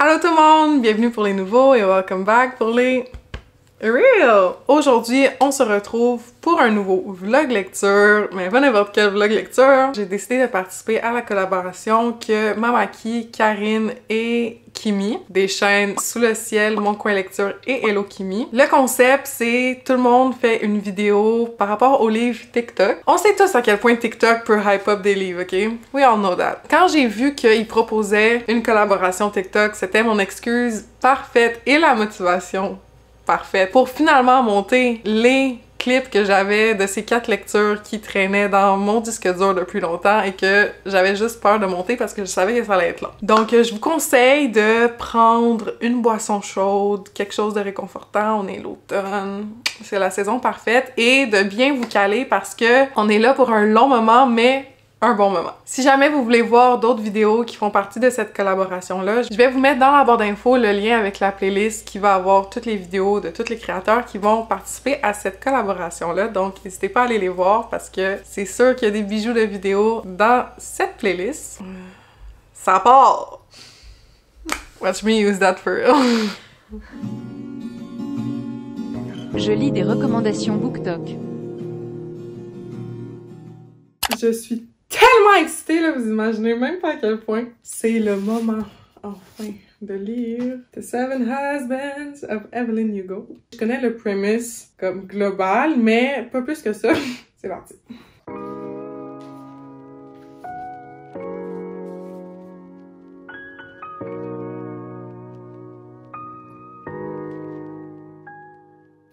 Allô tout le monde, bienvenue pour les nouveaux et welcome back pour les Real! Aujourd'hui, on se retrouve pour un nouveau vlog lecture, mais pas n'importe quel vlog lecture. J'ai décidé de participer à la collaboration que Mamaki, Karine et Kimi, des chaînes Sous le ciel, Mon coin lecture et Hello Kimi. Le concept, c'est tout le monde fait une vidéo par rapport aux livres TikTok. On sait tous à quel point TikTok peut hype up des livres, ok? We all know that. Quand j'ai vu qu'ils proposaient une collaboration TikTok, c'était mon excuse parfaite et la motivation parfaite pour finalement monter les clips que j'avais de ces 4 lectures qui traînaient dans mon disque dur depuis longtemps et que j'avais juste peur de monter parce que je savais que ça allait être long. Donc je vous conseille de prendre une boisson chaude, quelque chose de réconfortant, on est l'automne, c'est la saison parfaite, et de bien vous caler parce que on est là pour un long moment, mais un bon moment. Si jamais vous voulez voir d'autres vidéos qui font partie de cette collaboration-là, je vais vous mettre dans la barre d'infos le lien avec la playlist qui va avoir toutes les vidéos de tous les créateurs qui vont participer à cette collaboration-là. Donc, n'hésitez pas à aller les voir parce que c'est sûr qu'il y a des bijoux de vidéos dans cette playlist. Ça part! Watch me use that for real. Je lis des recommandations BookTok. Je suis tellement excitée, là, vous imaginez même pas à quel point. C'est le moment, enfin, de lire The Seven Husbands of Evelyn Hugo. Je connais le premise comme global, mais pas plus que ça. C'est parti.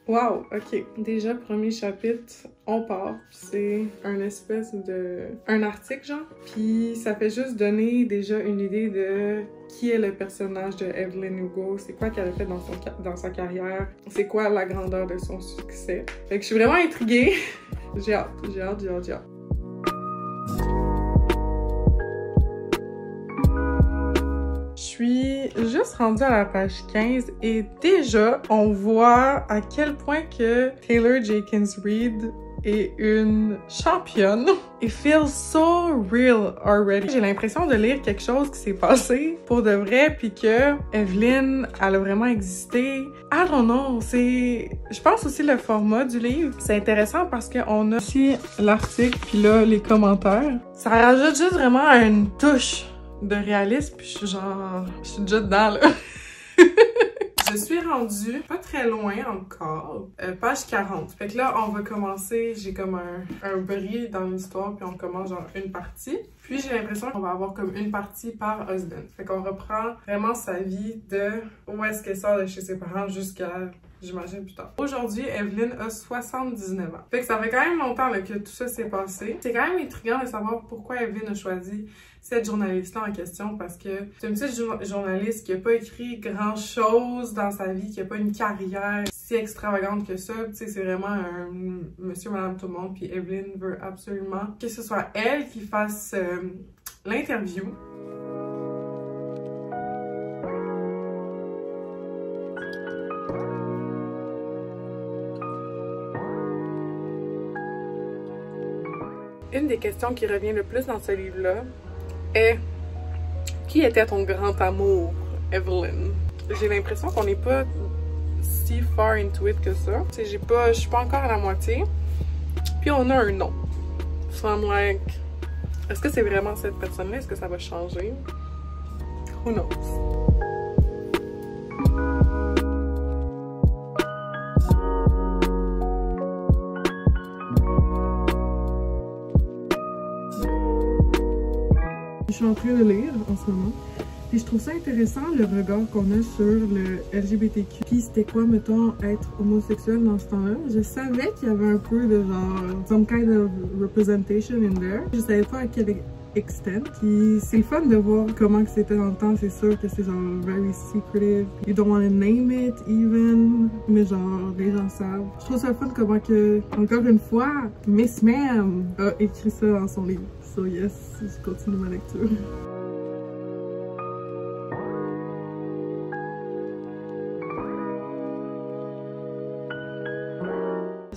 Wow, ok. Déjà, premier chapitre, on part. C'est un espèce de... un article, genre. Puis ça fait juste donner déjà une idée de qui est le personnage de Evelyn Hugo, c'est quoi qu'elle a fait dans sa carrière, c'est quoi la grandeur de son succès. Fait que je suis vraiment intriguée. J'ai hâte. Je suis juste rendue à la page 15 et déjà, on voit à quel point que Taylor Jenkins Reid est une championne. It feels so real already. J'ai l'impression de lire quelque chose qui s'est passé pour de vrai, puis que Evelyn, elle a vraiment existé. I don't know, c'est... Je pense aussi le format du livre. C'est intéressant parce qu'on a aussi l'article, puis là, les commentaires. Ça rajoute juste vraiment une touche de réalisme, puis je suis déjà dedans, là. Je suis rendue pas très loin encore, page 40. Fait que là, on va commencer, j'ai comme un bris dans l'histoire, puis on commence genre une partie. Puis j'ai l'impression qu'on va avoir comme une partie par husband. Fait qu'on reprend vraiment sa vie de où est-ce qu'elle sort de chez ses parents jusqu'à... j'imagine plus tard. Aujourd'hui, Evelyn a 79 ans. Fait que ça fait quand même longtemps là, que tout ça s'est passé. C'est quand même intriguant de savoir pourquoi Evelyn a choisi cette journaliste-là en question, parce que c'est une petite journaliste qui a pas écrit grand-chose dans sa vie, qui a pas une carrière si extravagante que ça. Tu sais, c'est vraiment un monsieur, madame, tout le monde, puis Evelyn veut absolument que ce soit elle qui fasse l'interview. Une des questions qui revient le plus dans ce livre-là est « Qui était ton grand amour, Evelyn? » J'ai l'impression qu'on n'est pas si far into it que ça. Je suis pas encore à la moitié. Puis on a un nom. So I'm like, est-ce que c'est vraiment cette personne-là? Est-ce que ça va changer? Who knows? Je suis en train de lire en ce moment. Et je trouve ça intéressant le regard qu'on a sur le LGBTQ. Puis c'était quoi, mettons, être homosexuel dans ce temps-là? Je savais qu'il y avait un peu de genre, some kind of representation in there. Je savais pas à quel extent. Puis c'est le fun de voir comment c'était dans le temps. C'est sûr que c'est genre very secretive. You don't want to name it even. Mais genre, les gens savent. Je trouve ça fun comment que, encore une fois, Miss Ma'am a écrit ça dans son livre. So yes, je continue ma lecture.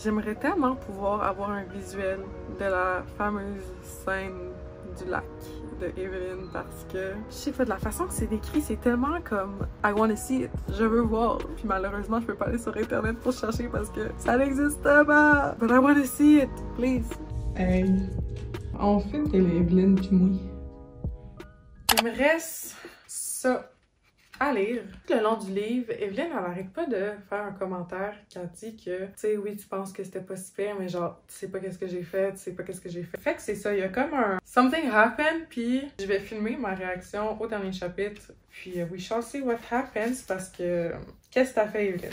J'aimerais tellement pouvoir avoir un visuel de la fameuse scène du lac de Evelyn parce que je sais pas, de la façon que c'est décrit, c'est tellement comme I wanna see it, je veux voir. Puis malheureusement, je peux pas aller sur internet pour chercher parce que ça n'existe pas. But I wanna see it, please. Hey, on fait que Evelyn puis moi. Il me reste ça à lire. Tout le long du livre, Evelyn, elle arrête pas de faire un commentaire qui a dit que, tu sais, oui, tu penses que c'était pas si pire, mais genre, tu sais pas qu'est-ce que j'ai fait, tu sais pas qu'est-ce que j'ai fait. Fait que c'est ça, il y a comme un something happened, puis je vais filmer ma réaction au dernier chapitre, puis we shall see what happens, parce que, qu'est-ce que t'as fait, Evelyn?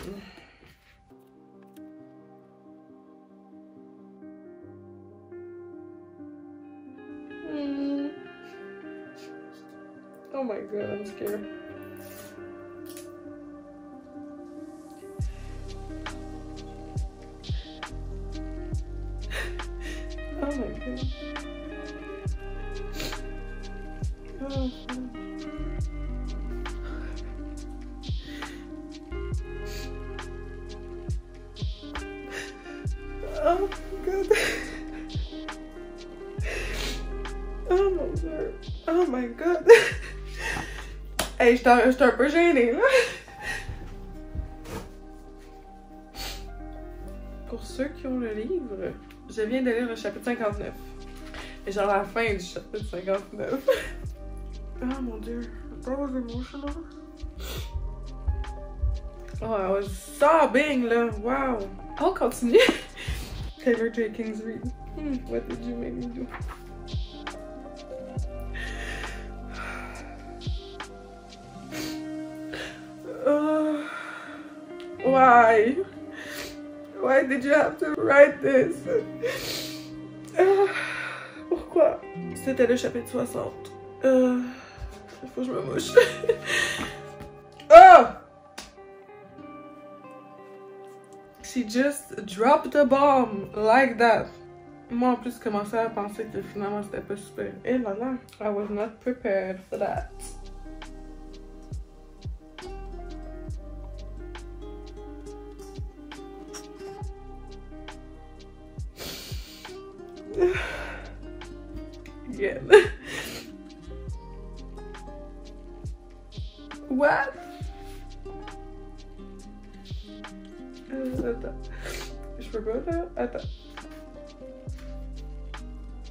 Oh my god, I'm scared. Oh my god. Oh. Oh my god. Oh mon dieu. Oh my god. Hey, j'étais un peu gênée là. Pour ceux qui ont le livre, je viens de lire le chapitre 59. Et genre la fin du chapitre 59. Oh mon dieu. That was emotional. Oh, I was sobbing là. Wow. On continue. Taylor Jenkins Reid. What did you make me do? Why? Why did you have to write this? Pourquoi? C'était le chapitre 60. Il faut que je me mouche. Oh! She just dropped a bomb like that. Moi, en plus, je commençais à penser que finalement, c'était pas super. Et voilà, I was not prepared for that. Again. What? Attends. Je peux pas là? Attends.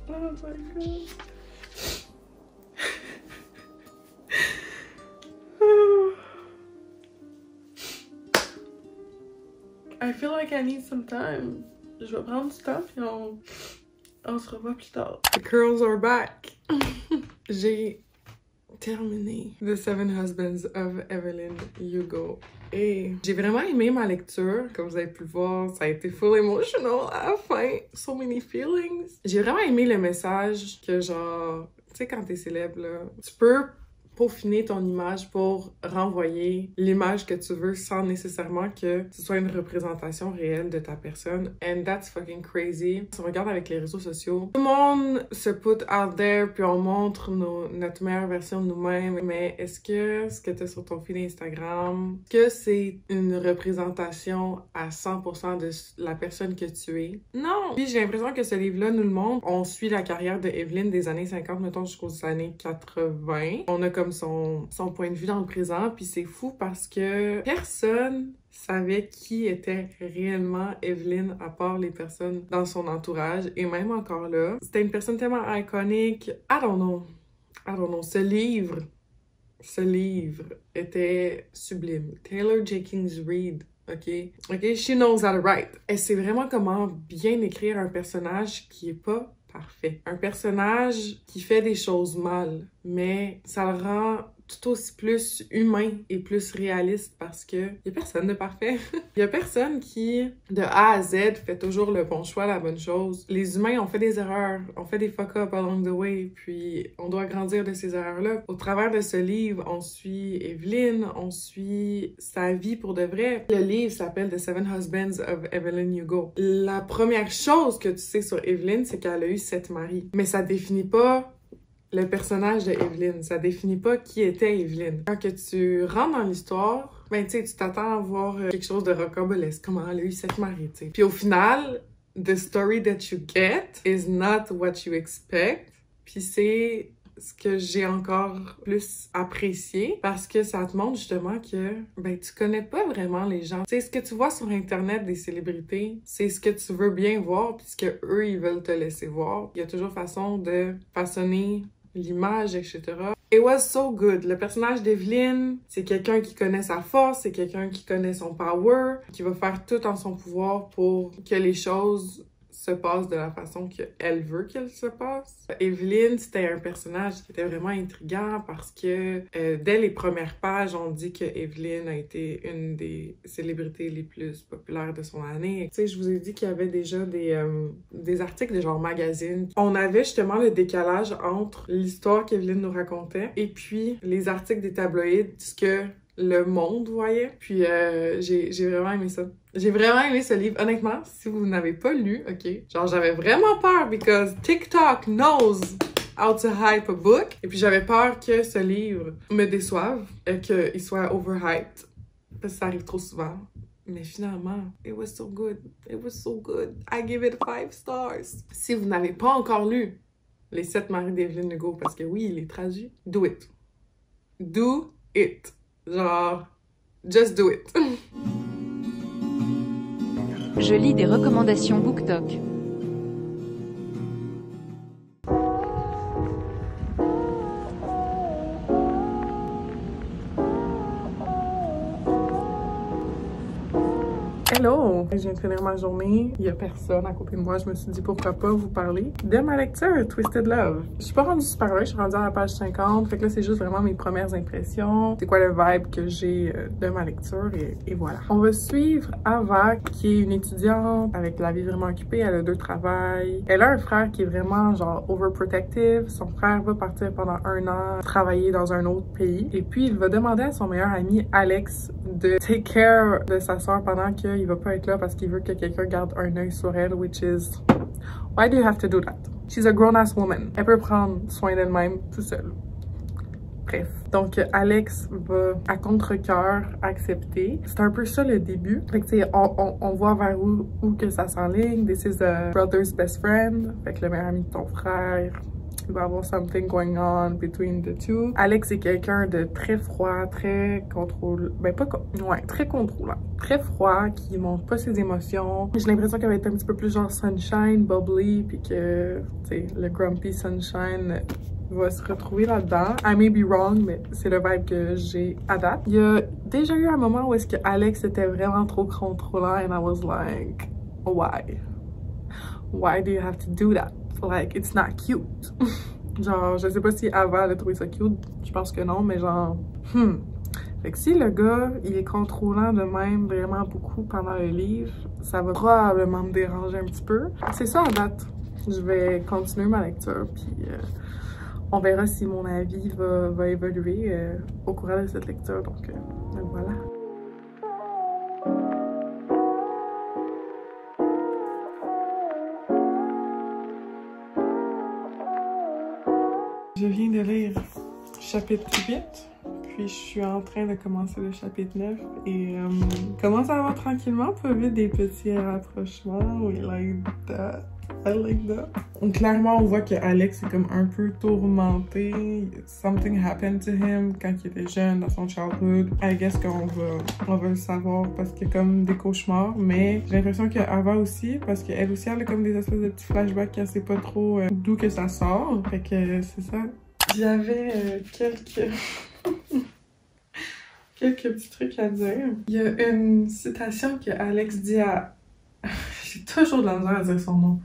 Oh my god. I feel like I need some time. Je vais prendre du temps puis on se revoit plus tard. The curls are back. J'ai terminé The Seven Husbands of Evelyn Hugo. Et j'ai vraiment aimé ma lecture. Comme vous avez pu le voir, ça a été full emotional à la fin. So many feelings. J'ai vraiment aimé le message que genre, tu sais quand t'es célèbre là, tu peux peaufiner ton image pour renvoyer l'image que tu veux sans nécessairement que ce soit une représentation réelle de ta personne. And that's fucking crazy. Si on regarde avec les réseaux sociaux, tout le monde se put out there puis on montre notre meilleure version de nous-mêmes. Mais est-ce que ce que tu as sur ton fil Instagram, que c'est une représentation à 100% de la personne que tu es? Non! Puis j'ai l'impression que ce livre-là nous le montre. On suit la carrière de Evelyn des années 50, mettons, jusqu'aux années 80. On a comme son point de vue dans le présent, puis c'est fou parce que personne savait qui était réellement Evelyn à part les personnes dans son entourage, et même encore là, c'était une personne tellement iconique. I don't know. Ce livre était sublime. Taylor Jenkins Reid. OK, she knows how to write. Elle sait vraiment comment bien écrire un personnage qui est pas parfait. Un personnage qui fait des choses mal, mais ça le rend tout aussi plus humain et plus réaliste parce que y a personne de parfait. Y a personne qui, de A à Z, fait toujours le bon choix, la bonne chose. Les humains, on fait des erreurs, on fait des fuck-up along the way, puis on doit grandir de ces erreurs-là. Au travers de ce livre, on suit Evelyn, on suit sa vie pour de vrai. Le livre s'appelle The Seven Husbands of Evelyn Hugo. La première chose que tu sais sur Evelyn, c'est qu'elle a eu 7 maris. Mais ça définit pas le personnage de Evelyn, ça définit pas qui était Evelyn. Quand que tu rentres dans l'histoire, ben tu sais, tu t'attends à voir quelque chose de rocambolesque, comment elle a eu 7 maris, tu sais. Puis au final, the story that you get is not what you expect. Puis c'est ce que j'ai encore plus apprécié parce que ça te montre justement que ben tu connais pas vraiment les gens. Tu sais, ce que tu vois sur Internet des célébrités, c'est ce que tu veux bien voir puis ce que eux ils veulent te laisser voir. Il y a toujours façon de façonner l'image, etc. It was so good. Le personnage d'Evelyn, c'est quelqu'un qui connaît sa force, c'est quelqu'un qui connaît son power, qui va faire tout en son pouvoir pour que les choses se passe de la façon qu'elle veut qu'elle se passe. Evelyn, c'était un personnage qui était vraiment intriguant parce que dès les premières pages, on dit que Evelyn a été une des célébrités les plus populaires de son année. Tu sais, je vous ai dit qu'il y avait déjà des articles de genre magazine. On avait justement le décalage entre l'histoire qu'Evelyn nous racontait et puis les articles des tabloïds, ce que le monde voyait. Puis j'ai vraiment aimé ça. J'ai vraiment aimé ce livre. Honnêtement, si vous n'avez pas lu, ok, genre j'avais vraiment peur because TikTok knows how to hype a book. Et puis j'avais peur que ce livre me déçoive et qu'il soit overhyped. Parce que ça arrive trop souvent. Mais finalement, it was so good. It was so good. I give it 5 stars. Si vous n'avez pas encore lu Les 7 maris d'Evelyn Hugo, parce que oui, il est traduit, do it. Do it. Genre, just do it. Je lis des recommandations BookTok. Hello! Je viens de finir ma journée. Il y a personne à côté de moi. Je me suis dit pourquoi pas vous parler de ma lecture, Twisted Love. Je suis pas rendue super loin, je suis rendue à la page 50. Fait que là, c'est juste vraiment mes premières impressions. C'est quoi le vibe que j'ai de ma lecture et voilà. On va suivre Ava, qui est une étudiante avec la vie vraiment occupée. Elle a 2 travails. Elle a un frère qui est vraiment genre overprotective. Son frère va partir pendant 1 an travailler dans un autre pays. Et puis, il va demander à son meilleur ami, Alex, de take care de sa soeur pendant qu'il va pas être là parce qu'il veut que quelqu'un garde un œil sur elle, which is, why do you have to do that? She's a grown-ass woman. Elle peut prendre soin d'elle-même tout seule. Bref. Donc, Alex va, à contre-cœur, accepter. C'est un peu ça le début. Fait que, tu sais, on voit vers où que ça s'enligne. This is a brother's best friend. Fait que le meilleur ami de ton frère. Il va y avoir something going on between the two. Alex est quelqu'un de très froid, très contrôlant. Ben, pas... Ouais, très contrôlant. Très froid, qui montre pas ses émotions. J'ai l'impression qu'elle va être un petit peu plus genre sunshine, bubbly, puis que, tu sais, le grumpy sunshine va se retrouver là-dedans. I may be wrong, mais c'est le vibe que j'ai à date. Il y a déjà eu un moment où est-ce que Alex était vraiment trop contrôlant, and I was like, why? Why do you have to do that? Like, it's not cute. Genre, je sais pas si Ava a trouvé ça cute. Je pense que non, mais genre, Fait que si le gars, il est contrôlant de même vraiment beaucoup pendant le livre, ça va probablement me déranger un petit peu. C'est ça à date. Je vais continuer ma lecture, puis on verra si mon avis va évoluer au cours de cette lecture. Donc voilà. Je viens de lire chapitre 8, puis je suis en train de commencer le chapitre 9 et commence à avoir tranquillement pas vite des petits rapprochements. We like that. I like that. Donc, clairement, on voit que Alex est comme un peu tourmenté. Something happened to him quand il était jeune, dans son childhood. I guess qu'on va le savoir parce qu'il y a comme des cauchemars, mais j'ai l'impression qu'Ava aussi, parce qu'elle aussi, elle a comme des espèces de petits flashbacks qu'elle sait pas trop d'où que ça sort. Fait que c'est ça. J'avais quelques petits trucs à dire. Il y a une citation que Alex dit à... J'ai toujours de la misère à dire son nom.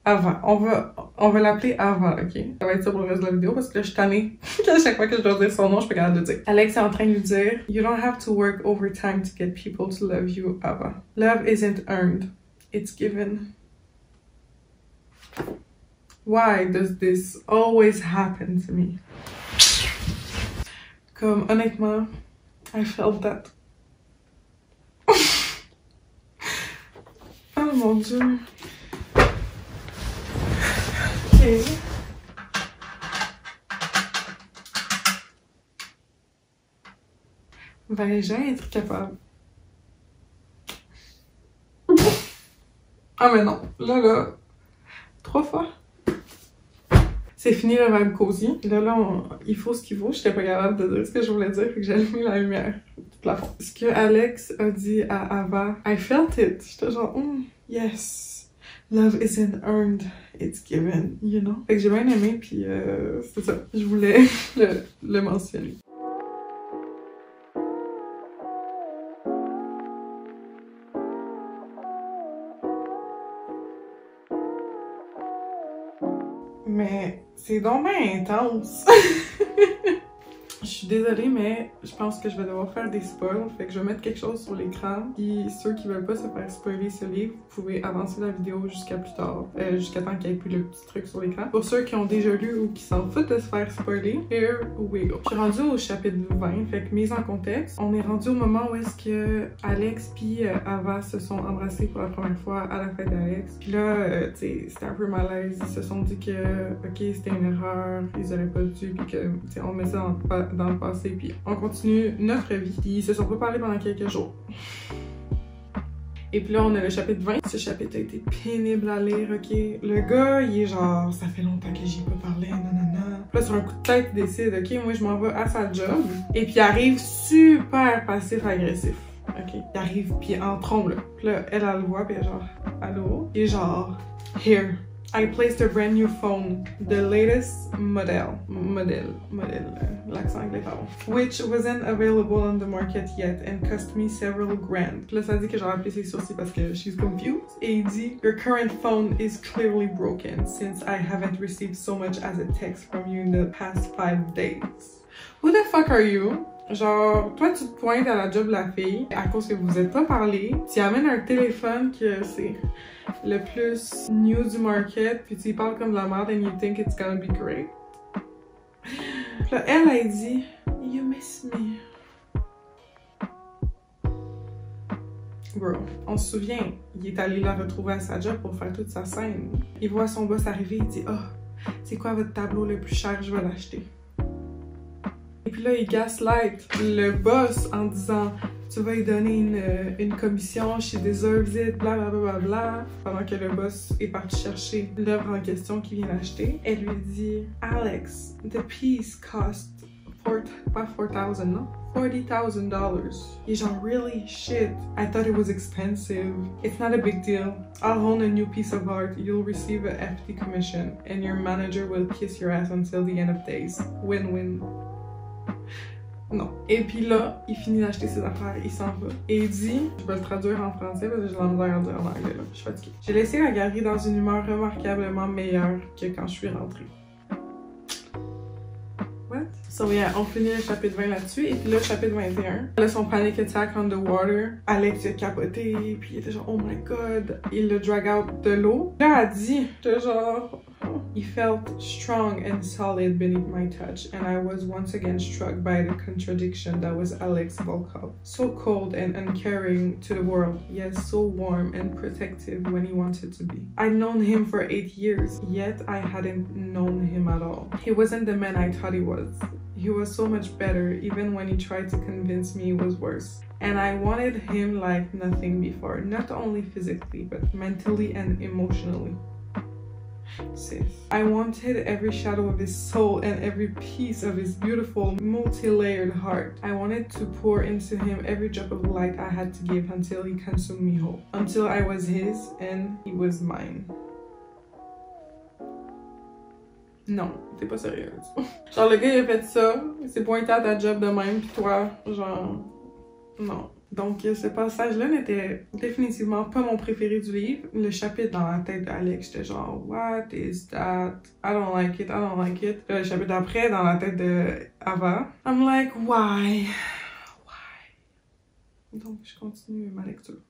Ava. On va l'appeler Ava, ok? Ça va être ça pour le reste de la vidéo parce que là, je suis tannée. À chaque fois que je dois dire son nom, je suis pas capable de le dire. Alex est en train de lui dire You don't have to work overtime to get people to love you, Ava. Love isn't earned. It's given. Why does this always happen to me? Comme, honnêtement, I felt that. Oh mon Dieu. Ok. Vais-je être capable? Ah mais non, là, 3 fois. C'est fini le vibe cozy. Là, il faut ce qu'il faut. J'étais pas capable de dire ce que je voulais dire, fait que j'ai allumé la lumière du plafond. Ce que Alex a dit à Ava, I felt it. J'étais genre, yes, love isn't earned, it's given, you know? Fait que j'ai bien aimé, puis c'est ça. Je voulais le mentionner. Mais c'est donc bien intense! Je suis désolée, mais je pense que je vais devoir faire des spoils. Fait que je vais mettre quelque chose sur l'écran. Puis ceux qui veulent pas se faire spoiler ce livre, vous pouvez avancer la vidéo jusqu'à plus tard. Jusqu'à temps qu'il n'y ait plus le petit truc sur l'écran. Pour ceux qui ont déjà lu ou qui s'en foutent de se faire spoiler, here we go. Je suis rendue au chapitre 20. Fait que mise en contexte, on est rendu au moment où est-ce que Alex puis Ava se sont embrassés pour la première fois à la fête d'Alex. Puis là, tu sais, c'était un peu malaise. Ils se sont dit que, ok, c'était une erreur, ils auraient pas dû, puis que, tu sais, on met ça dans le passé, puis on continue notre vie. Puis ils se sont pas parlé pendant quelques jours. Et puis là, on a le chapitre 20. Ce chapitre a été pénible à lire, ok? Le gars, il est genre, ça fait longtemps que j'y ai pas parlé, nanana. Puis là, sur un coup de tête, il décide, ok, moi je m'en vais à sa job. Et puis il arrive super passif-agressif. Ok? Il arrive, puis en trombe, là. Puis là, elle le voit, puis elle est genre, allô? Et genre, here. I placed a brand new phone, the latest model, l'accent anglais, pardon, which wasn't available on the market yet and cost me several grand. Puis là, ça dit que j'ai appelé ses sourcils parce que she's confused. Et il dit, your current phone is clearly broken since I haven't received so much as a text from you in the past 5 days. Who the fuck are you? Genre, toi, tu te pointes à la job de la fille à cause que vous êtes pas parlé. Tu amènes un téléphone que c'est le plus new du market, puis tu y parles comme de la merde and you think it's gonna be great. Puis là, elle a dit, you miss me. Bro, on se souvient, il est allé la retrouver à sa job pour faire toute sa scène. Il voit son boss arriver, il dit, oh, c'est quoi votre tableau le plus cher, je vais l'acheter. Et puis là, il gaslight le boss en disant tu vas lui donner une commission, she deserves it, bla bla bla bla. Pendant que le boss est parti chercher l'œuvre en question qu'il vient d'acheter, elle lui dit Alex, the piece cost pas 4,000, non? $40,000. Et genre, really? Shit. I thought it was expensive. It's not a big deal. I'll own a new piece of art. You'll receive a hefty commission. And your manager will kiss your ass until the end of days. Win-win. Non. Et puis là, il finit d'acheter ses affaires, il s'en va. Et il dit, je vais le traduire en français parce que j'ai la misère à dire en anglais là, je suis fatiguée. J'ai laissé la galerie dans une humeur remarquablement meilleure que quand je suis rentrée. What? So yeah, on finit le chapitre 20 là-dessus. Et puis là, le chapitre 21. Là, son panic attack on the water. Alex a capoté, puis il était genre, oh my god. Il le drag out de l'eau. Là, elle dit, genre, he felt strong and solid beneath my touch, and I was once again struck by the contradiction that was Alex Volkov. So cold and uncaring to the world, yet so warm and protective when he wanted to be. I'd known him for 8 years, yet I hadn't known him at all. He wasn't the man I thought he was. He was so much better, even when he tried to convince me he was worse. And I wanted him like nothing before, not only physically, but mentally and emotionally. Sis. I wanted every shadow of his soul and every piece of his beautiful, multi-layered heart. I wanted to pour into him every drop of light I had to give until he consumed me whole. Until I was his and he was mine. Non, t'es pas sérieuse. Genre, le gars, il a fait ça, il s'est pointé à ta job de même, pis toi, genre, non. Donc, ce passage-là n'était définitivement pas mon préféré du livre. Le chapitre dans la tête d'Alex, j'étais genre, what is that? I don't like it, I don't like it. Le chapitre d'après, dans la tête de Ava, I'm like, why? Why? Donc, je continue ma lecture.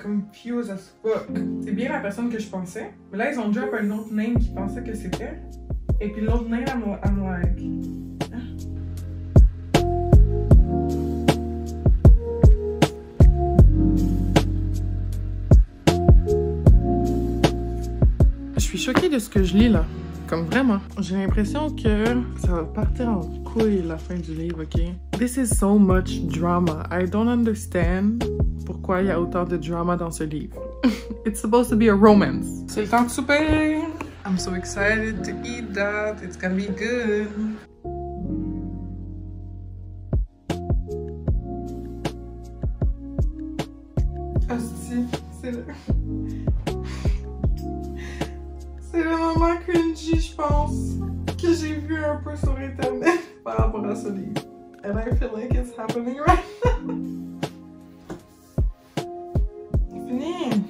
Confused as fuck. C'est bien la personne que je pensais. Mais là, ils ont drop un autre name qui pensait que c'était. Et puis l'autre name, I'm like... choquée de ce que je lis là. Comme vraiment. J'ai l'impression que ça va partir en couille la fin du livre, ok? This is so much drama. I don't understand pourquoi il y a autant de drama dans ce livre. It's supposed to be a romance. C'est le temps de souper! I'm so excited to eat that. It's gonna be good. Hostie, c'est le... C'est le moment cringy, je pense, que j'ai vu un peu sur internet par rapport à ce livre. And I feel like it's happening right now. Fini.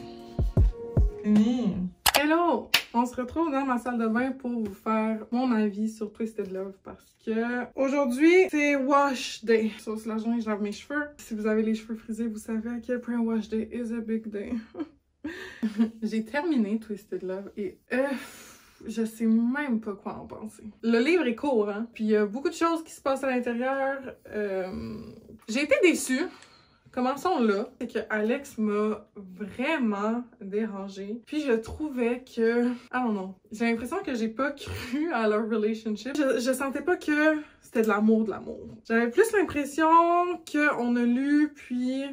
Fini. Hello! On se retrouve dans ma salle de bain pour vous faire mon avis sur Twisted Love parce que aujourd'hui, c'est wash day. Sauce la journée, je lave mes cheveux. Si vous avez les cheveux frisés, vous savez à quel point wash day is a big day. J'ai terminé Twisted Love et je sais même pas quoi en penser. Le livre est court, hein? Puis il y a beaucoup de choses qui se passent à l'intérieur. J'ai été déçue. Commençons là. C'est que Alex m'a vraiment dérangée. Puis je trouvais que... I don't know. J'ai l'impression que j'ai pas cru à leur relationship. Je sentais pas que c'était de l'amour, de l'amour. J'avais plus l'impression qu'on a lu, puis...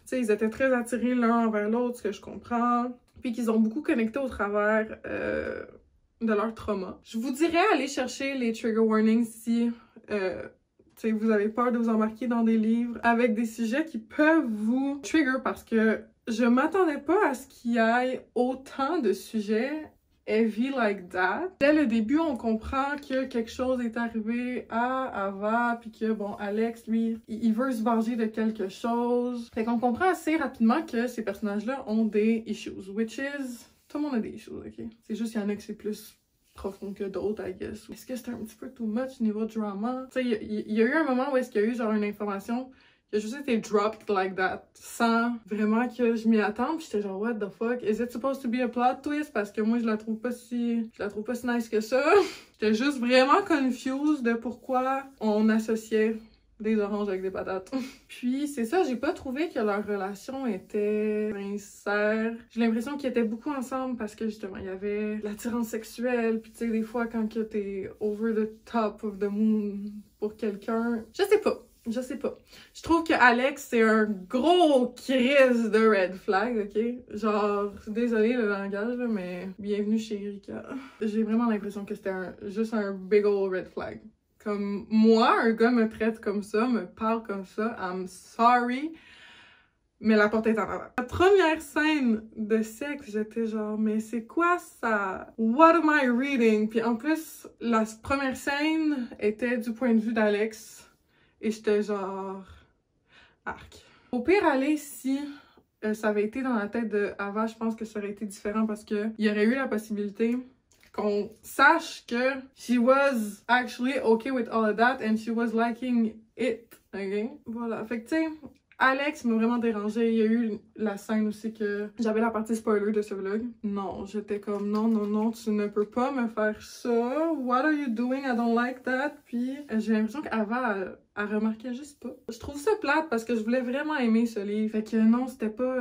Tu sais, ils étaient très attirés l'un envers l'autre, ce que je comprends. Puis qu'ils ont beaucoup connecté au travers de leur trauma. Je vous dirais aller chercher les trigger warnings si... T'sais, vous avez peur de vous embarquer dans des livres avec des sujets qui peuvent vous trigger parce que je m'attendais pas à ce qu'il y ait autant de sujets heavy like that. Dès le début, on comprend que quelque chose est arrivé à Ava, puis que, bon, Alex, lui, il veut se venger de quelque chose. Fait qu'on comprend assez rapidement que ces personnages-là ont des issues, which is... Tout le monde a des issues, ok? C'est juste qu'il y en a que c'est plus... profond que d'autres, I guess. Est-ce que c'était un petit peu too much niveau drama? Tu sais, il y a eu un moment où est-ce qu'il y a eu genre une information qui a juste été dropped like that, sans vraiment que je m'y attende, puis j'étais genre what the fuck? Is it supposed to be a plot twist? Parce que moi je la trouve pas si nice que ça. J'étais juste vraiment confused de pourquoi on associait des oranges avec des patates. Puis c'est ça, j'ai pas trouvé que leur relation était sincère. J'ai l'impression qu'ils étaient beaucoup ensemble parce que justement, il y avait l'attirance sexuelle, puis tu sais, des fois quand que t'es over the top of the moon pour quelqu'un, je sais pas. Je trouve que Alex, c'est un gros crise de red flag, ok? Genre, désolée le langage, là, mais bienvenue chez Erika. J'ai vraiment l'impression que c'était juste un big ol' red flag. Comme moi, un gars me traite comme ça, me parle comme ça, I'm sorry, mais la porte est en avant. La première scène de sexe, j'étais genre, mais c'est quoi ça? What am I reading? Puis en plus, la première scène était du point de vue d'Alex, et j'étais genre, arc. Au pire, aller si ça avait été dans la tête de Ava, je pense que ça aurait été différent parce que il y aurait eu la possibilité qu'on sache que she was actually okay with all of that and she was liking it, ok? Voilà, fait que tu sais, Alex m'a vraiment dérangée. Il y a eu la scène aussi que j'avais la partie spoiler de ce vlog. Non, j'étais comme non, tu ne peux pas me faire ça. What are you doing? I don't like that. Puis j'ai l'impression qu'Ava elle remarquait juste pas. Je trouve ça plate parce que je voulais vraiment aimer ce livre. Fait que non, c'était pas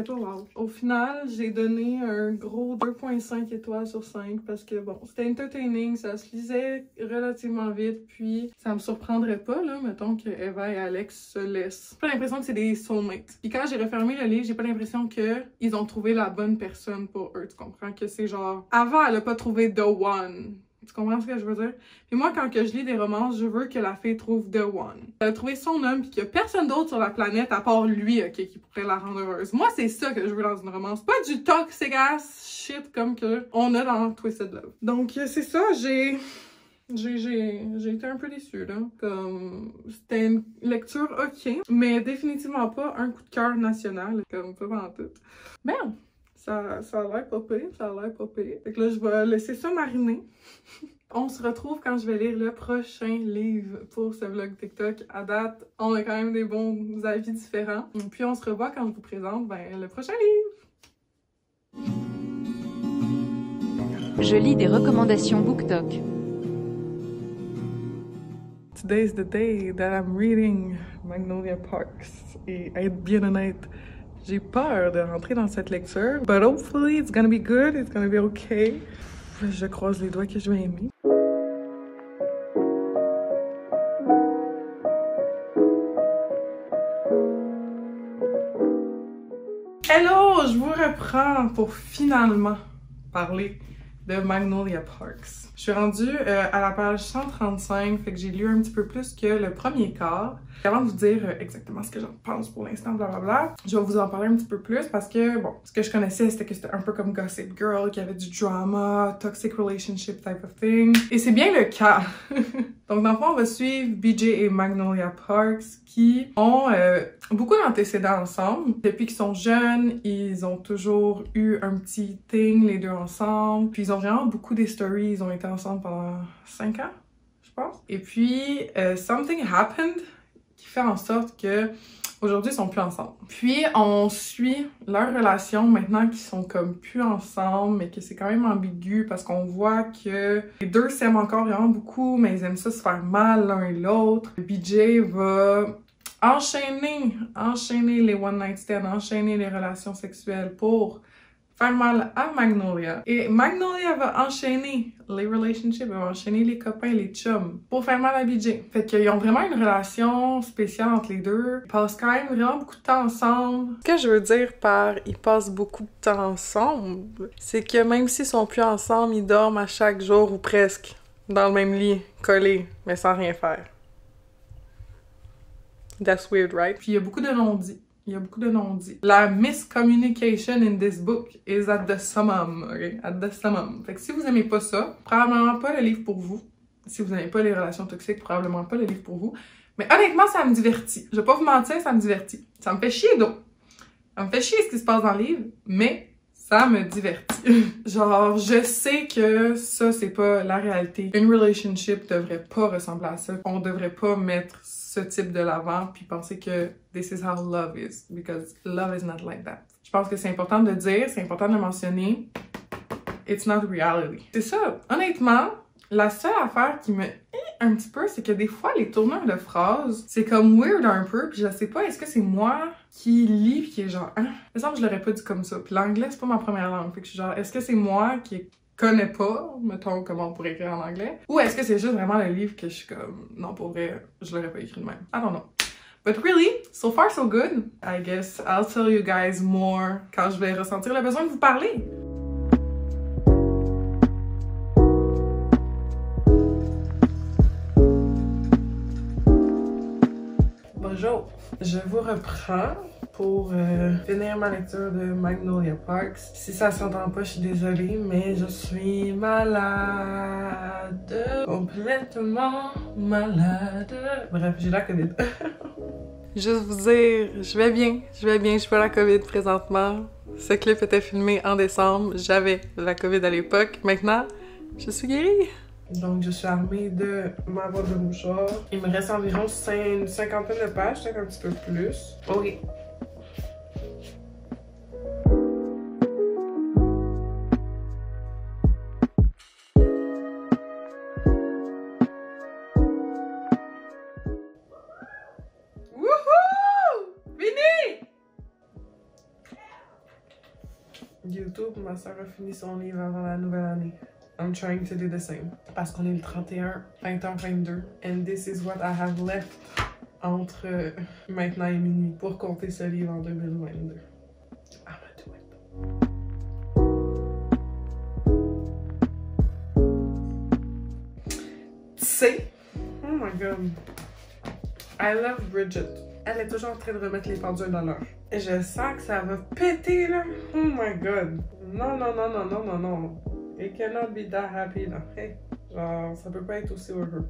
wow. Au final, j'ai donné un gros 2.5 étoiles sur 5 parce que bon, c'était entertaining, ça se lisait relativement vite, puis ça me surprendrait pas, là, mettons que Eva et Alex se laissent. J'ai pas l'impression que c'est des soulmates. Puis quand j'ai refermé le livre, j'ai pas l'impression que ils ont trouvé la bonne personne pour eux, tu comprends? Que c'est genre, Ava, elle a pas trouvé the one. Tu comprends ce que je veux dire? Puis moi, quand que je lis des romances, je veux que la fille trouve the one. Elle a trouvé son homme, puis qu'il y a personne d'autre sur la planète à part lui, ok, qui pourrait la rendre heureuse. Moi, c'est ça que je veux dans une romance. Pas du toxic ass shit comme que on a dans Twisted Love. Donc, c'est ça, j'ai été un peu déçue, là. Comme, c'était une lecture ok, mais définitivement pas un coup de cœur national, comme pas en tout. Merde! Ça a l'air pas pire, Fait que là, je vais laisser ça mariner. On se retrouve quand je vais lire le prochain livre pour ce vlog TikTok. À date, on a quand même des bons avis différents. Et puis on se revoit quand je vous présente le prochain livre. Je lis des recommandations BookTok. Today's the day that I'm reading Magnolia Parks. Et à être bien honnête, J'ai peur de rentrer dans cette lecture. But hopefully it's gonna be good, it's gonna be okay. Je croise les doigts que je vais aimer. Hello! Je vous reprends pour finalement parler de Magnolia Parks. Je suis rendue à la page 135, fait que j'ai lu un petit peu plus que le premier quart. Avant de vous dire exactement ce que j'en pense pour l'instant, blablabla, je vais vous en parler un petit peu plus parce que, bon, ce que je connaissais, c'était que c'était un peu comme Gossip Girl, qu'il y avait du drama, toxic relationship type of thing. Et c'est bien le cas. Donc, dans le fond, on va suivre BJ et Magnolia Parks qui ont beaucoup d'antécédents ensemble. Depuis qu'ils sont jeunes, ils ont toujours eu un petit thing, les deux ensemble. Puis, ils ont vraiment beaucoup d'history. Ils ont été ensemble pendant 5 ans, je pense. Et puis, something happened qui fait en sorte que aujourd'hui ils sont plus ensemble. Puis on suit leur relation maintenant qu'ils sont comme plus ensemble, mais que c'est quand même ambigu parce qu'on voit que les deux s'aiment encore vraiment beaucoup, mais ils aiment ça se faire mal l'un et l'autre. BJ va enchaîner les one night stands, enchaîner les relations sexuelles pour faire mal à Magnolia. Et Magnolia va enchaîner les relationships, elle va enchaîner les copains, les chums, pour faire mal à BJ. Fait qu'ils ont vraiment une relation spéciale entre les deux. Ils passent quand même vraiment beaucoup de temps ensemble. Ce que je veux dire par « ils passent beaucoup de temps ensemble », c'est que même s'ils sont plus ensemble, ils dorment à chaque jour ou presque dans le même lit, collés, mais sans rien faire. That's weird, right? Puis il y a beaucoup de non-dits. Il y a beaucoup de non-dits. La miscommunication in this book is at the summum, ok? At the summum. Fait que si vous aimez pas ça, probablement pas le livre pour vous. Si vous n'aimez pas les relations toxiques, probablement pas le livre pour vous. Mais honnêtement, ça me divertit. Je vais pas vous mentir, ça me divertit. Ça me fait chier d'eau. Ça me fait chier ce qui se passe dans le livre, mais ça me divertit. Genre, je sais que ça, c'est pas la réalité. Une relationship devrait pas ressembler à ça. On devrait pas mettre ce type de l'avant puis penser que this is how love is, because love is not like that. Je pense que c'est important de dire, c'est important de mentionner, it's not reality. C'est ça. Honnêtement, la seule affaire qui me un petit peu, c'est que des fois, les tournures de phrases, c'est comme weird un peu, puis je sais pas, est-ce que c'est moi qui lis pis qui est genre, il me semble que je l'aurais pas dit comme ça. Puis l'anglais, c'est pas ma première langue, fait que je suis genre, est-ce que c'est moi qui connais pas, mettons, comment on pourrait écrire en anglais, ou est-ce que c'est juste vraiment le livre que je suis comme, non, pour vrai, je l'aurais pas écrit de même. I don't know. But really, so far so good. I guess I'll tell you guys more quand je vais ressentir le besoin de vous parler. Bonjour, je vous reprends pour finir ma lecture de Magnolia Parks. Si ça s'entend pas, je suis désolée, mais je suis malade. Complètement malade. Bref, j'ai la COVID. Juste vous dire, je vais bien, je pas la COVID présentement. Ce clip était filmé en décembre, j'avais la COVID à l'époque. Maintenant, je suis guérie. Donc, je suis armée de ma boîte de mouchoirs. Il me reste environ une cinquantaine de pages, peut-être un petit peu plus. Ok. Wouhou! Fini! YouTube, ma soeur a fini son livre avant la nouvelle année. I'm trying to do the same. Parce qu'on est le 31, 20h22. And this is what I have left entre maintenant et minuit pour compter ce livre en 2022. I'm gonna do it. Tu sais, oh my god. I love Bridget. Elle est toujours en train de remettre les pendules dans l'heure. Et je sens que ça va péter là. Oh my god. Non, non, non, non, non, non, non. It cannot be that happy là. Hey, genre, ça peut pas être aussi heureux.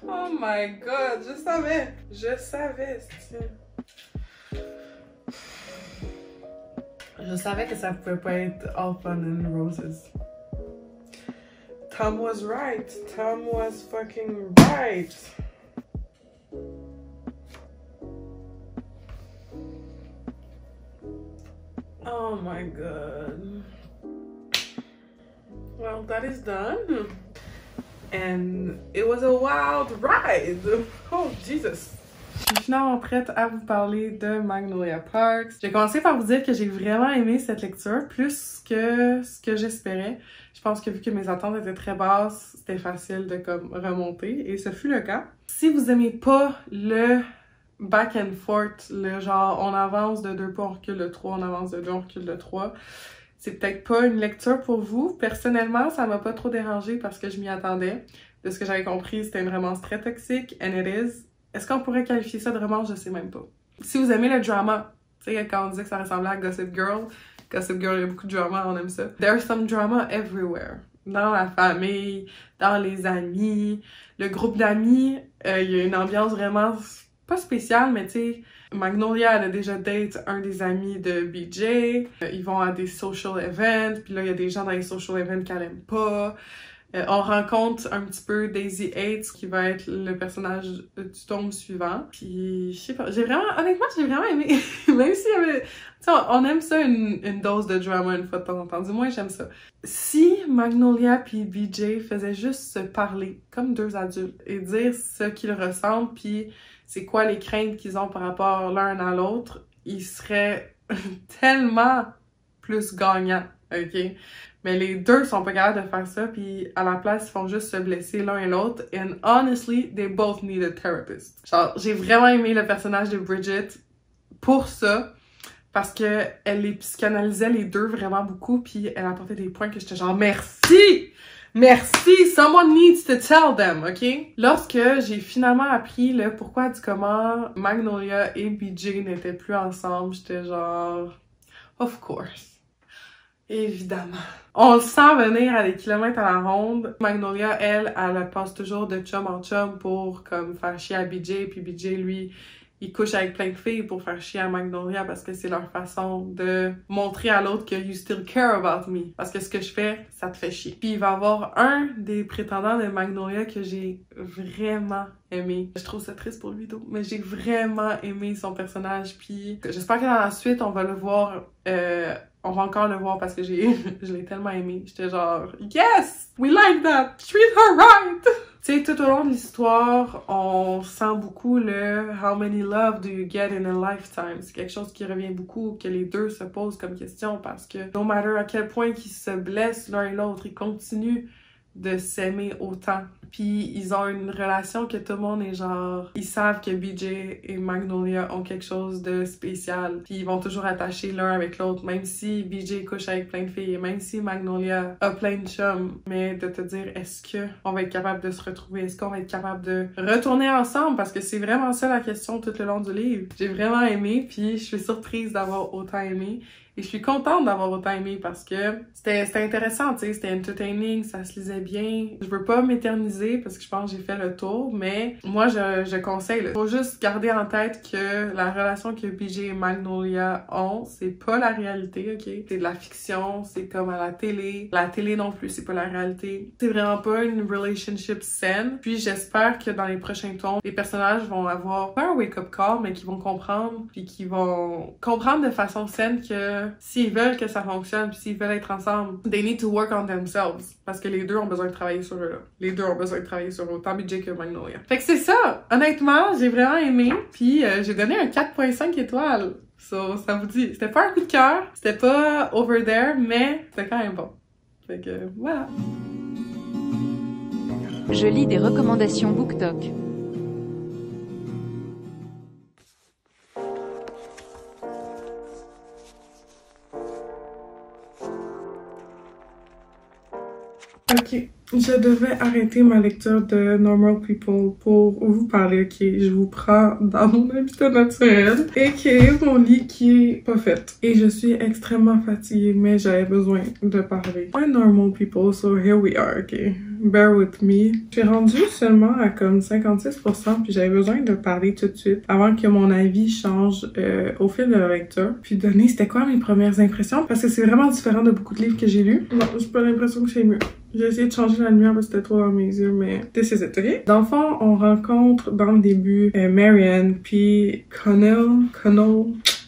Oh my god, je savais. Je savais, je savais que ça pouvait pas être all fun and roses. Tom was right. Tom was fucking right. Oh my god. Well, that is done. and it was a wild ride. Oh, Jesus! Je suis finalement prête à vous parler de Magnolia Parks. J'ai commencé par vous dire que j'ai vraiment aimé cette lecture, plus que ce que j'espérais. Je pense que vu que mes attentes étaient très basses, c'était facile de comme remonter, et ce fut le cas. Si vous aimez pas le back and forth, le genre on avance de 2 pas, on recule de 3, on avance de 2, on recule de 3, c'est peut-être pas une lecture pour vous. Personnellement, ça m'a pas trop dérangé parce que je m'y attendais. De ce que j'avais compris, c'était une romance très toxique, and it is. Est-ce qu'on pourrait qualifier ça de romance? Je sais même pas. Si vous aimez le drama, tu sais, quand on disait que ça ressemblait à Gossip Girl, il y a beaucoup de drama, on aime ça. There's some drama everywhere. Dans la famille, dans les amis, le groupe d'amis, il y a une ambiance vraiment pas spéciale, mais tu sais, Magnolia, elle a déjà date un des amis de BJ, ils vont à des social events, puis là, il y a des gens dans les social events qu'elle aime pas. On rencontre un petit peu Daisy Hates, qui va être le personnage du tome suivant. Puis, je sais pas, honnêtement, j'ai vraiment aimé. Même s'il y avait... Tu sais, on aime ça, une dose de drama une fois de temps en temps. Du moins, j'aime ça. Si Magnolia puis BJ faisaient juste se parler comme 2 adultes et dire ce qu'ils ressentent, puis c'est quoi les craintes qu'ils ont par rapport l'un à l'autre, ils seraient tellement plus gagnants, ok? Mais les deux sont pas capables de faire ça, puis à la place, ils font juste se blesser l'un et l'autre. And honestly, they both need a therapist. Genre, j'ai vraiment aimé le personnage de Bridget pour ça, parce que elle les psychanalysait les deux vraiment beaucoup, puis elle apportait des points que j'étais genre « Merci! Merci! Someone needs to tell them, ok? » Lorsque j'ai finalement appris le pourquoi du comment Magnolia et BJ n'étaient plus ensemble, j'étais genre « Of course! » Évidemment. On le sent venir à des kilomètres à la ronde. Magnolia, elle passe toujours de chum en chum pour comme faire chier à BJ, puis BJ, lui, il couche avec plein de filles pour faire chier à Magnolia parce que c'est leur façon de montrer à l'autre que you still care about me. Parce que ce que je fais, ça te fait chier. Puis il va y avoir un des prétendants de Magnolia que j'ai vraiment aimé. Je trouve ça triste pour lui, mais j'ai vraiment aimé son personnage. Puis j'espère que dans la suite, on va le voir... on va encore le voir parce que je l'ai tellement aimé. J'étais genre, yes! We like that! Treat her right! Tu sais, tout au long de l'histoire, on sent beaucoup le how many love do you get in a lifetime? C'est quelque chose qui revient beaucoup, que les deux se posent comme question parce que no matter à quel point qu'ils se blessent l'un et l'autre, ils continuent de s'aimer autant. Puis ils ont une relation que tout le monde est genre... Ils savent que BJ et Magnolia ont quelque chose de spécial. Puis ils vont toujours attacher l'un avec l'autre, même si BJ couche avec plein de filles, même si Magnolia a plein de chums. Mais de te dire, est-ce que on va être capable de se retrouver? Est-ce qu'on va être capable de retourner ensemble? Parce que c'est vraiment ça la question tout le long du livre. J'ai vraiment aimé, puis je suis surprise d'avoir autant aimé. Et je suis contente d'avoir autant aimé parce que c'était intéressant, tu sais, c'était entertaining, ça se lisait bien. Je veux pas m'éterniser parce que je pense que j'ai fait le tour, mais moi, je conseille. Il faut juste garder en tête que la relation que BJ et Magnolia ont, c'est pas la réalité, ok? C'est de la fiction, c'est comme à la télé. La télé non plus, c'est pas la réalité. C'est vraiment pas une relationship saine. Puis j'espère que dans les prochains tomes, les personnages vont avoir pas un wake-up call, mais qu'ils vont comprendre, puis qu'ils vont comprendre de façon saine que s'ils veulent que ça fonctionne, puis s'ils veulent être ensemble, they need to work on themselves. Parce que les deux ont besoin de travailler sur eux, là. Les deux ont besoin de travailler sur autant BJ que Magnolia. Fait que c'est ça! Honnêtement, j'ai vraiment aimé, puis j'ai donné un 4.5 étoiles. So, ça vous dit, c'était pas un coup de cœur, c'était pas over there, mais c'était quand même bon. Fait que, voilà. Je lis des recommandations BookTok. Ok, je devais arrêter ma lecture de Normal People pour vous parler, ok? Je vous prends dans mon habitat naturel et qui est mon lit qui est pas fait. Et je suis extrêmement fatiguée, mais j'avais besoin de parler. I'm Normal People, so here we are, ok? Bear with me. J'ai rendu seulement à comme 56%, puis j'avais besoin de parler tout de suite avant que mon avis change au fil de la lecture. Puis donner, c'était quoi mes premières impressions? Parce que c'est vraiment différent de beaucoup de livres que j'ai lus. Non, j'ai pas l'impression que c'est mieux. J'ai essayé de changer la lumière parce que c'était trop dans mes yeux, mais this is it, ok? Dans le fond, on rencontre dans le début Marianne, puis Connell,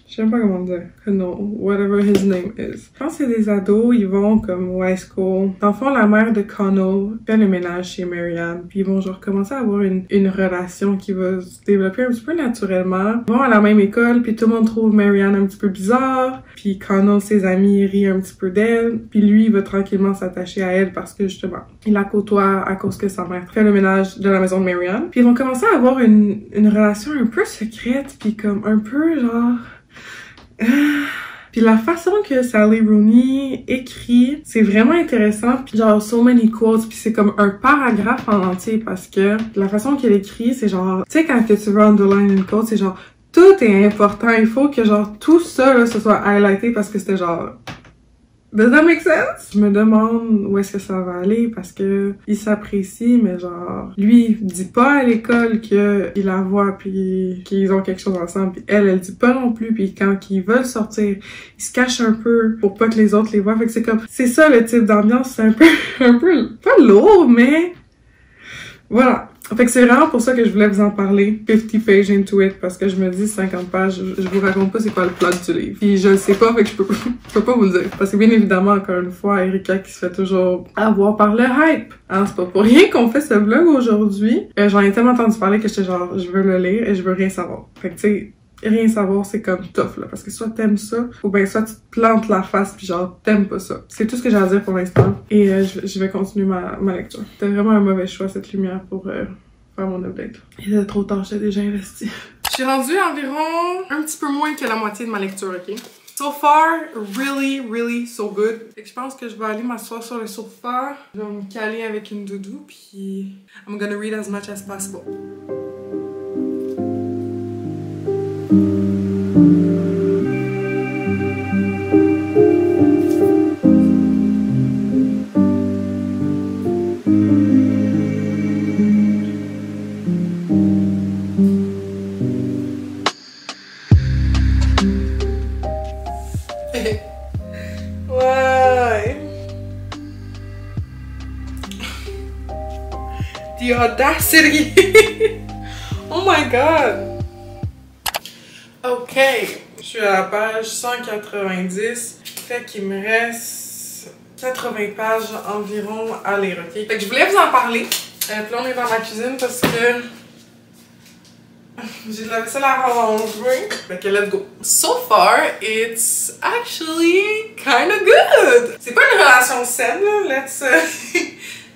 je Je sais pas comment dire. No, whatever his name is. Je pense que c'est des ados, ils vont comme au high school. Dans le fond, la mère de Connell fait le ménage chez Marianne, puis ils vont genre commencer à avoir une relation qui va se développer un petit peu naturellement. Ils vont à la même école, puis tout le monde trouve Marianne un petit peu bizarre, puis Connell, ses amis, rient un petit peu d'elle, puis lui, il va tranquillement s'attacher à elle parce que justement, il la côtoie à cause que sa mère fait le ménage de la maison de Marianne. Puis ils vont commencer à avoir une relation un peu secrète, puis comme un peu genre... Puis la façon que Sally Rooney écrit, c'est vraiment intéressant. Puis genre, so many quotes, puis c'est comme un paragraphe en entier parce que la façon qu'elle écrit, c'est genre... Tu sais, quand que tu veux underline une quote, c'est genre... Tout est important, il faut que genre tout ça, là, ce soit highlighté parce que c'était genre... Does that make sense? Je me demande où est-ce que ça va aller parce que il s'apprécie, mais genre, lui, il dit pas à l'école qu'il la voit puis qu'ils ont quelque chose ensemble, puis elle dit pas non plus, puis quand ils veulent sortir, ils se cachent un peu pour pas que les autres les voient. Fait que c'est comme, c'est ça le type d'ambiance, c'est un peu, pas lourd, mais voilà. Fait que c'est vraiment pour ça que je voulais vous en parler. 50 pages into it, parce que je me dis 50 pages, je vous raconte pas c'est quoi le plot du livre. Puis je le sais pas, fait que je peux pas vous le dire. Parce que bien évidemment, encore une fois, Erika qui se fait toujours avoir par le hype. Hein, c'est pas pour rien qu'on fait ce vlog aujourd'hui. J'en ai tellement entendu parler que j'étais genre, je veux le lire et je veux rien savoir. Fait que tu sais, rien savoir, c'est comme tough, là. Parce que soit t'aimes ça, ou ben soit tu te plantes la face pis genre t'aimes pas ça. C'est tout ce que j'ai à dire pour l'instant. Et je vais continuer ma lecture. C'était vraiment un mauvais choix, cette lumière, pour faire mon update. Il était trop tard, j'étais déjà investi. Je suis rendue environ un petit peu moins que la moitié de ma lecture, ok? So far, really so good. Fait que je pense que je vais aller m'asseoir sur le sofa. Je vais me caler avec une doudou, puis I'm gonna read as much as possible. Why? The audacity! Oh my god! Ok, je suis à la page 190, fait qu'il me reste 80 pages environ à lire, ok? Fait que je voulais vous en parler. Puis là, on est dans ma cuisine parce que j'ai de la vaisselle à ranger. Fait que let's go. So far, it's actually kind of good. C'est pas une relation saine, là.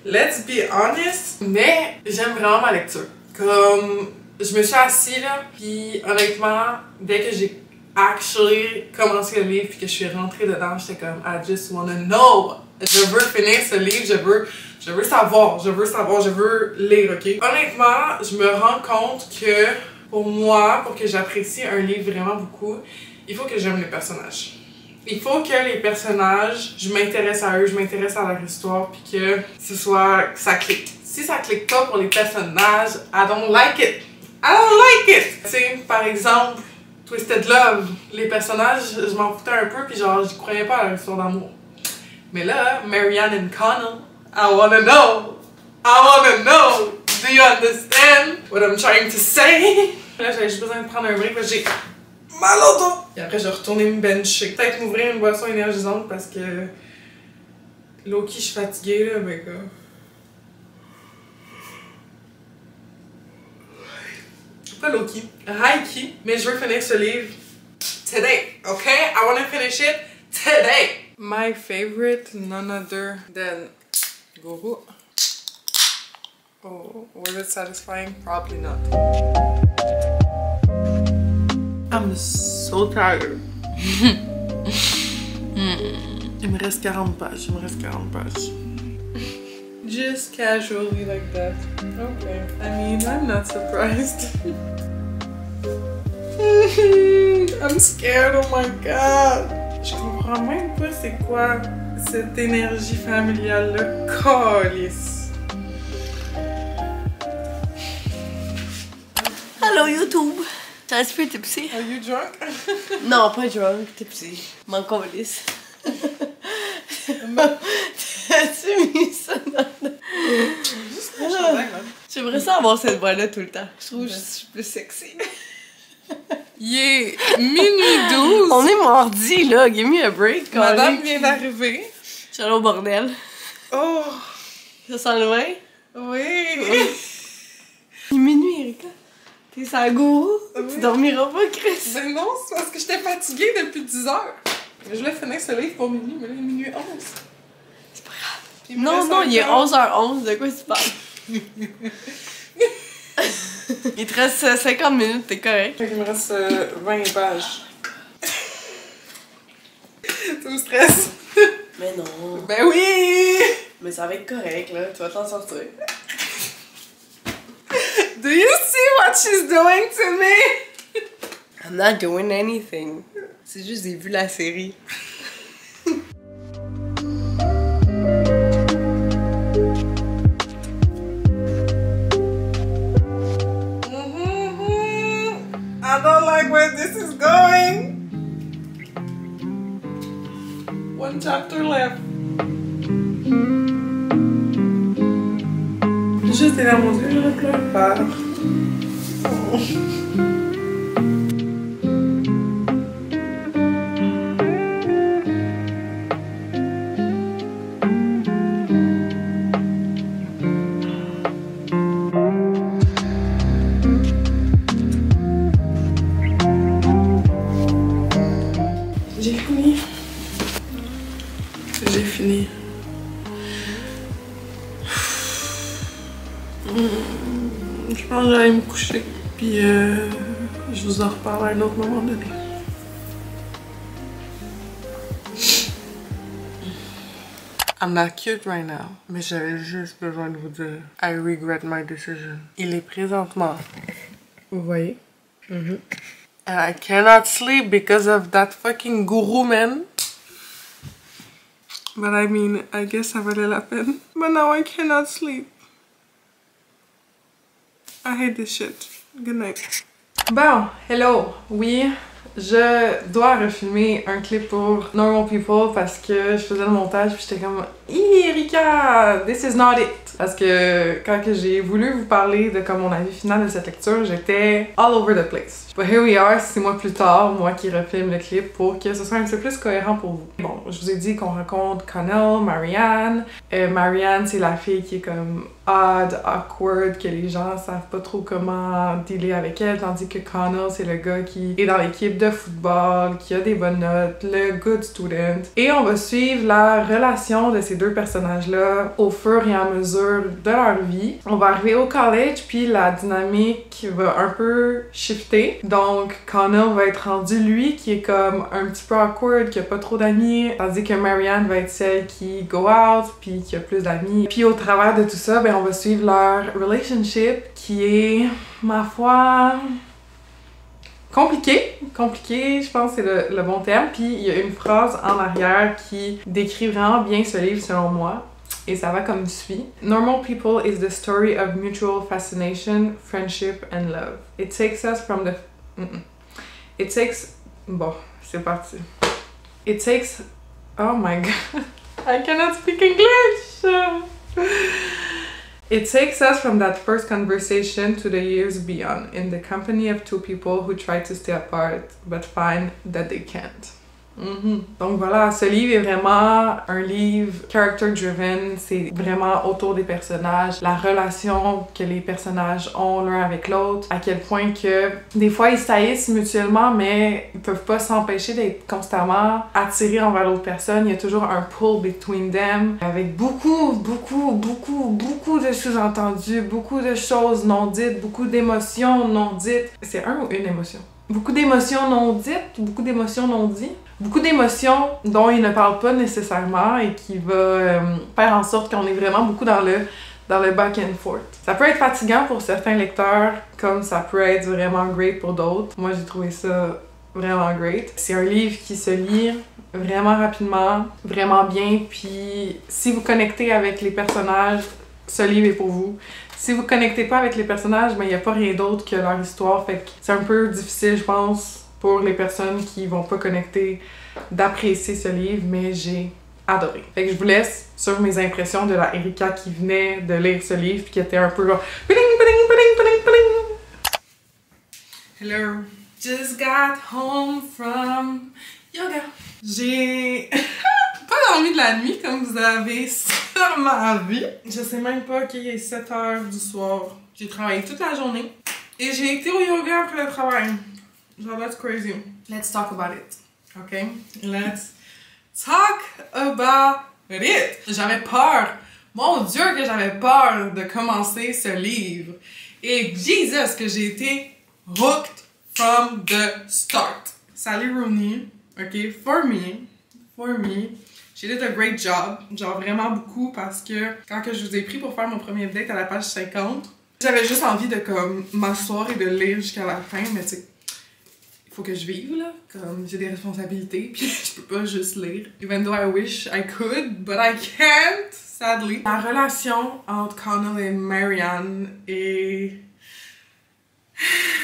Let's be honest. Mais j'aime vraiment ma lecture. Comme je me suis assise là, puis honnêtement, dès que j'ai actually commencé le livre puis que je suis rentrée dedans, j'étais comme I just wanna know. Je veux finir ce livre, je veux savoir, je veux lire, ok? Honnêtement, je me rends compte que pour moi, pour que j'apprécie un livre vraiment beaucoup, il faut que j'aime les personnages. Il faut que les personnages, je m'intéresse à eux, je m'intéresse à leur histoire, puis que que ça clique. Si ça clique pas pour les personnages, I don't like it. I don't like it! Tu sais, par exemple, Twisted Love, les personnages, je m'en foutais un peu, puis genre, j'y croyais pas à leur histoire d'amour. Mais là, Marianne and Connell, I wanna know! Do you understand what I'm trying to say? Là, j'avais juste besoin de prendre un break parce que j'ai mal au dos. Et après, je vais retourner me bencher. Peut-être m'ouvrir une boisson énergisante parce que low-key, je suis fatiguée, là, mais quoi. Pas low-key, high-key, mais je veux finir ce livre today, okay? I wanna finish it today. My favorite, none other than Guru. Oh, was it satisfying? Probably not. I'm so tired. Il me reste 40 pages, Just casually like that. Okay. I mean, I'm not surprised. I'm scared, oh my god. Je comprends même pas c'est quoi cette énergie familiale-là. Calice. Hello YouTube! J'ai un petit peu tipsy. Are you drunk? Non, pas drunk, tipsy. M'en calisse. T'as-tu mis ça dans... Juste un chandail, là. J'aimerais ça avoir cette voix-là tout le temps. Je trouve que je suis plus sexy. Il est minuit 12. On est mardi, là. Give me a break. Madame vient d'arriver. Je suis allée au bordel. Oh! Ça sent loin? Oui! Il est minuit, Erika. T'es sa gourou? Oui. Tu dormiras pas, Chris? Ben non, c'est parce que j'étais fatiguée depuis 10 heures. Je voulais finir ce livre pour minuit, mais là, il est minuit 11. C'est pas grave. Non, il est 11h11. De quoi tu parles? Il te reste 50 minutes, t'es correct. Il me reste 20 pages. Tout stress. Mais non. Ben oui! Mais ça va être correct, là. Tu vas t'en sortir. Do you see what she's doing to me? I'm not doing anything. C'est juste j'ai vu la série. I don't like where this is going. One chapter left. Juste là, mon Dieu, je pleure pas. J'ai fini. J'ai fini. Je pense que j'allais me coucher. Puis je vous en reparle à un autre moment donné. I'm not cute right now. Mais j'avais juste besoin de vous dire I regret my decision. Il est présentement. Vous voyez? And I cannot sleep because of that fucking guru, man. But I mean, I guess ça valait la peine. But now I cannot sleep. I hate this shit. Good night. Bon, hello. Oui, je dois refilmer un clip pour Normal People parce que je faisais le montage puis j'étais comme Erika, this is not it. Parce que quand que j'ai voulu vous parler de comme mon avis final de cette lecture, j'étais all over the place. But here we are, 6 mois plus tard, moi qui refilme le clip pour que ce soit un petit peu plus cohérent pour vous. Bon, je vous ai dit qu'on rencontre Connell, Marianne. Marianne, c'est la fille qui est comme odd, awkward, que les gens savent pas trop comment dealer avec elle, tandis que Connell, c'est le gars qui est dans l'équipe de football, qui a des bonnes notes, le good student. Et on va suivre la relation de ces deux personnages-là au fur et à mesure de leur vie. On va arriver au college, puis la dynamique va un peu shifter. Donc, Connell va être rendu lui qui est comme un petit peu awkward, qui a pas trop d'amis, tandis que Marianne va être celle qui go out, puis qui a plus d'amis. Puis au travers de tout ça, ben on va suivre leur relationship qui est, ma foi, compliqué, je pense que c'est le bon terme. Puis il y a une phrase en arrière qui décrit vraiment bien ce livre selon moi. Et ça va comme suit. Normal People is the story of mutual fascination, friendship and love. It takes us from the... It takes... Bon, c'est parti. It takes... Oh my god. I cannot speak English! It takes us from that first conversation to the years beyond, in the company of two people who try to stay apart, but find that they can't. Donc voilà, ce livre est vraiment un livre character-driven, c'est vraiment autour des personnages, la relation que les personnages ont l'un avec l'autre, à quel point que des fois ils saillissent mutuellement, mais ils peuvent pas s'empêcher d'être constamment attirés envers l'autre personne. Il y a toujours un pull between them, avec beaucoup de sous-entendus, beaucoup de choses non dites, beaucoup d'émotions non dites. C'est un ou une émotion? Beaucoup d'émotions non dites, beaucoup d'émotions non dites. Beaucoup d'émotions dont il ne parle pas nécessairement et qui va faire en sorte qu'on est vraiment beaucoup dans le back and forth. Ça peut être fatigant pour certains lecteurs, comme ça peut être vraiment great pour d'autres. Moi, j'ai trouvé ça vraiment great. C'est un livre qui se lit vraiment rapidement, vraiment bien, puis si vous connectez avec les personnages, ce livre est pour vous. Si vous connectez pas avec les personnages, ben il n'y a pas rien d'autre que leur histoire, fait que c'est un peu difficile, je pense, pour les personnes qui vont pas connecter, d'apprécier ce livre, mais j'ai adoré. Fait que je vous laisse sur mes impressions de la Erika qui venait de lire ce livre, puis qui était un peu genre... Hello! Just got home from yoga. J'ai pas dormi de la nuit comme vous avez sûrement vu. Je sais même pas qu'il est 7 h du soir. J'ai travaillé toute la journée et j'ai été au yoga après le travail. Genre, that's crazy. Let's talk about it. Okay? Let's talk about it. J'avais peur. Mon Dieu que j'avais peur de commencer ce livre. Et Jesus que j'ai été hooked from the start. Sally Rooney, ok, for me, she did a great job, genre vraiment beaucoup parce que quand que je vous ai pris pour faire mon premier date à la page 50, j'avais juste envie de comme m'asseoir et de lire jusqu'à la fin, mais tu sais, il faut que je vive là, comme j'ai des responsabilités, puis je peux pas juste lire. Even though I wish I could, but I can't, sadly. La relation entre Connell et Marianne est...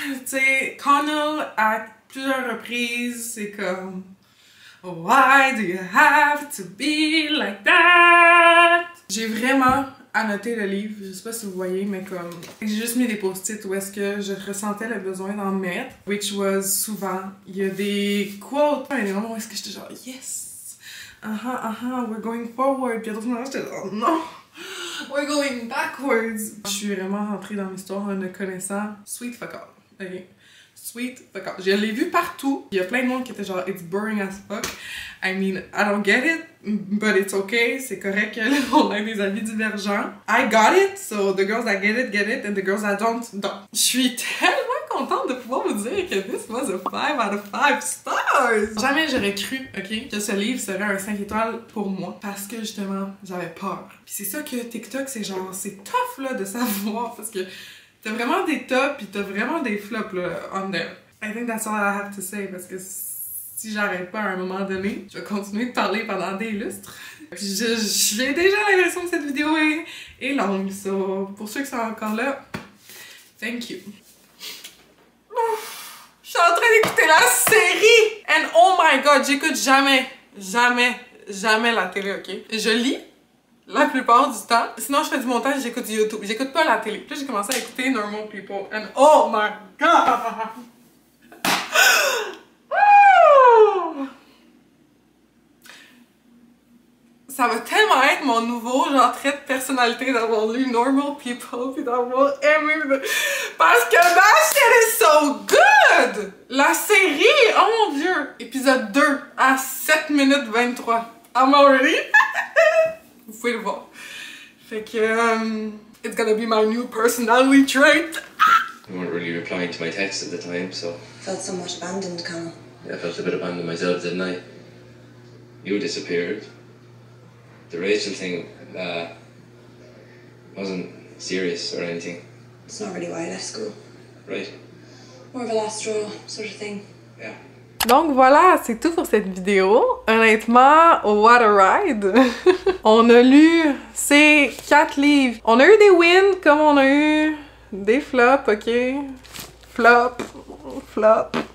Tu sais, Connell, à plusieurs reprises, c'est comme Why do you have to be like that? J'ai vraiment annoté le livre, je sais pas si vous voyez, mais comme j'ai juste mis des post-it où est-ce que je ressentais le besoin d'en mettre, which was souvent. Il y a des quotes, il y a des moments où est-ce que j'étais genre yes, we're going forward, puis d'autres moments j'étais genre non, we're going backwards. Je suis vraiment rentrée dans l'histoire en ne connaissant sweet fuck all, ok? Sweet fuck all. Je l'ai vu partout. Il y a plein de monde qui était genre it's boring as fuck. I mean, I don't get it, but it's okay. C'est correct qu'on ait des avis divergents. I got it, so the girls that get it, and the girls that don't. Je suis tellement contente de pouvoir vous dire que this was a 5 out of 5 stars! Jamais j'aurais cru, ok, que ce livre serait un 5 étoiles pour moi. Parce que justement, j'avais peur. Puis c'est ça que TikTok, c'est genre, c'est tough là de savoir parce que t'as vraiment des tops pis t'as vraiment des flops là, on there. I think that's all I have to say parce que si j'arrête pas à un moment donné, je vais continuer de parler pendant des lustres. Puis j'ai déjà l'impression que cette vidéo est longue, so pour ceux qui sont encore là, thank you. Je suis en train d'écouter la série! And oh my god, j'écoute jamais la télé, ok? Je lis la plupart du temps. Sinon, je fais du montage, j'écoute YouTube. J'écoute pas la télé. Puis là, j'ai commencé à écouter Normal People. And oh my god! Ça va tellement être mon nouveau genre trait de personnalité d'avoir lu Normal People puis d'avoir aimé parce que that shit is so good! La série, oh mon dieu! Épisode 2 à 7 minutes 23. I'm already? Vous pouvez le voir. Fait que it's gonna be my new personality trait. You weren't really replying to my texts at the time, so... Felt somewhat abandoned, Connell. Yeah, I felt a bit abandoned myself, didn't I? You disappeared. The Rachel thing, wasn't serious or anything. It's not really why I left school. Right? More of a last straw sort of thing. Yeah. Donc voilà, c'est tout pour cette vidéo. Honnêtement, what a ride! On a lu ces 4 livres. On a eu des wins comme on a eu des flops, ok? Flop.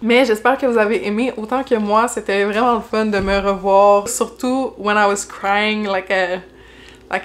Mais j'espère que vous avez aimé autant que moi. C'était vraiment le fun de me revoir. Surtout when I was crying like a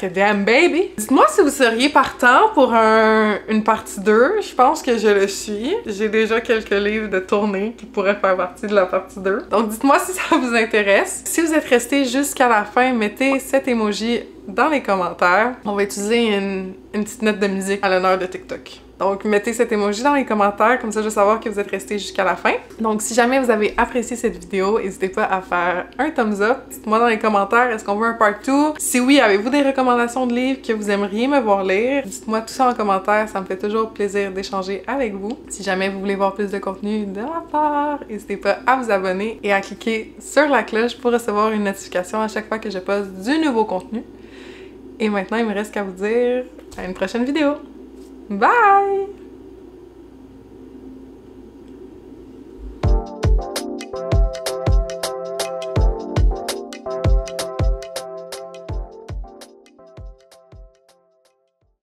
damn baby. Dites-moi si vous seriez partant pour une partie 2. Je pense que je le suis. J'ai déjà quelques livres de tournée qui pourraient faire partie de la partie 2. Donc dites-moi si ça vous intéresse. Si vous êtes resté jusqu'à la fin, mettez cet emoji dans les commentaires. On va utiliser une petite note de musique à l'honneur de TikTok. Donc, mettez cet emoji dans les commentaires, comme ça je vais savoir que vous êtes restés jusqu'à la fin. Donc, si jamais vous avez apprécié cette vidéo, n'hésitez pas à faire un thumbs up. Dites-moi dans les commentaires, est-ce qu'on veut un part 2? Si oui, avez-vous des recommandations de livres que vous aimeriez me voir lire? Dites-moi tout ça en commentaire, ça me fait toujours plaisir d'échanger avec vous. Si jamais vous voulez voir plus de contenu de ma part, n'hésitez pas à vous abonner et à cliquer sur la cloche pour recevoir une notification à chaque fois que je poste du nouveau contenu. Et maintenant, il me reste qu'à vous dire à une prochaine vidéo. Bye!